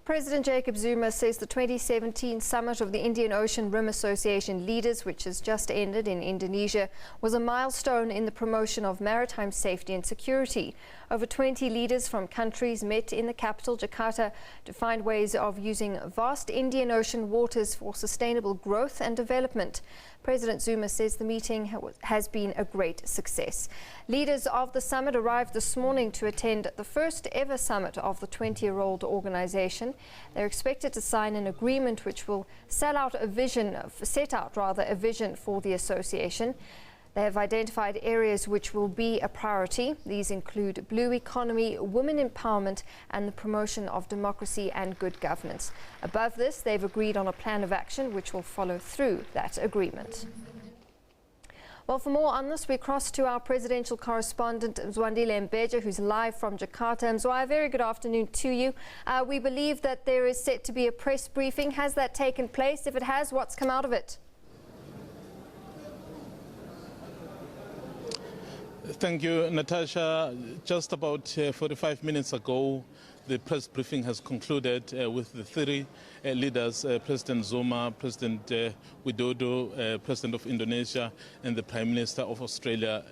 President Jacob Zuma says the 2017 summit of the Indian Ocean Rim Association leaders, which has just ended in Indonesia, was a milestone in the promotion of maritime safety and security. Over 20 leaders from countries met in the capital, Jakarta, to find ways of using vast Indian Ocean waters for sustainable growth and development. President Zuma says the meeting has been a great success. Leaders of the summit arrived this morning to attend the first ever summit of the 20-year-old organization. They're expected to sign an agreement which will set out a vision for the association. They have identified areas which will be a priority. These include blue economy, women empowerment, and the promotion of democracy and good governance. Above this, they've agreed on a plan of action which will follow through that agreement. Well, for more on this, we cross to our presidential correspondent, Zwandile Mbeja, who's live from Jakarta. Mzwa, very good afternoon to you. We believe that there is set to be a press briefing. Has that taken place? If it has, what's come out of it? Thank you, Natasha. Just about 45 minutes ago, the press briefing has concluded with the three leaders, President Zuma, President Widodo, President of Indonesia, and the Prime Minister of Australia,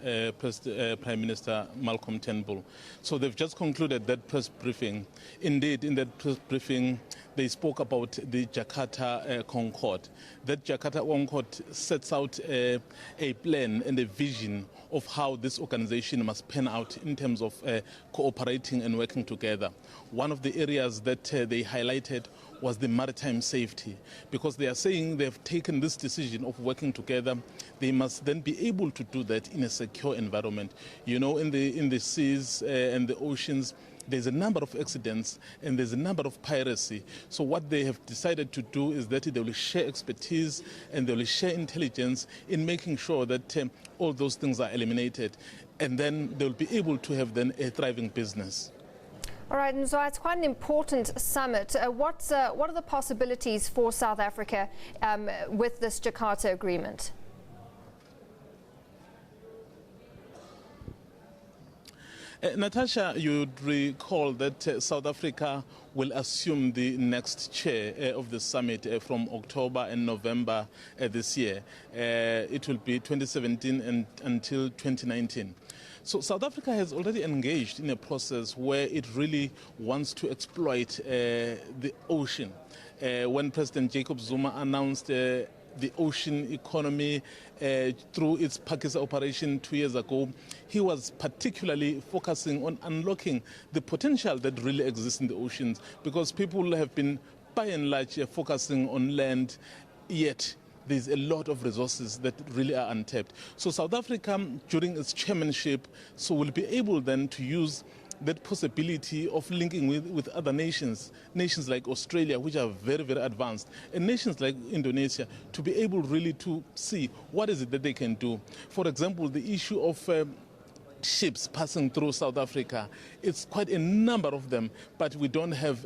Prime Minister Malcolm Turnbull. So they've just concluded that press briefing. Indeed, in that press briefing, they spoke about the Jakarta Concord. That Jakarta Concord sets out a plan and a vision of how this organization must pan out in terms of cooperating and working together. One of the areas that they highlighted was the maritime safety, because they are saying they've taken this decision of working together. They must then be able to do that in a secure environment. You know, in the seas and the oceans, there's a number of accidents and there's a number of piracy. So what they have decided to do is that they will share expertise and they will share intelligence in making sure that all those things are eliminated. And then they'll be able to have then a thriving business. All right, and so it's quite an important summit. What are the possibilities for South Africa with this Jakarta agreement? Natasha, you'd recall that South Africa will assume the next chair of the summit from October and November this year. It will be 2017 and until 2019. So South Africa has already engaged in a process where it really wants to exploit the ocean. When President Jacob Zuma announced the ocean economy through its Pakistan operation 2 years ago, he was particularly focusing on unlocking the potential that really exists in the oceans, because people have been, by and large, focusing on land, yet there's a lot of resources that really are untapped. So South Africa, during its chairmanship, will be able then to use that possibility of linking with other nations like Australia, which are very, very advanced, and nations like Indonesia, to be able really to see what is it that they can do. For example, the issue of ships passing through South Africa, it's quite a number of them, but we don't have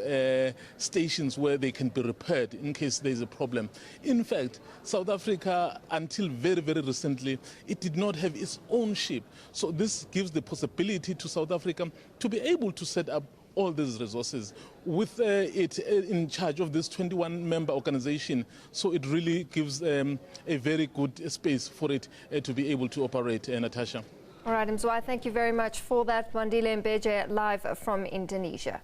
stations where they can be repaired in case there's a problem. In fact, South Africa, until very, very recently, it did not have its own ship. So this gives the possibility to South Africa to be able to set up all these resources with it in charge of this 21-member organization. So it really gives a very good space for it to be able to operate, Natasha. All right, Mzwa, thank you very much for that. Zwandile Mbeja live from Indonesia.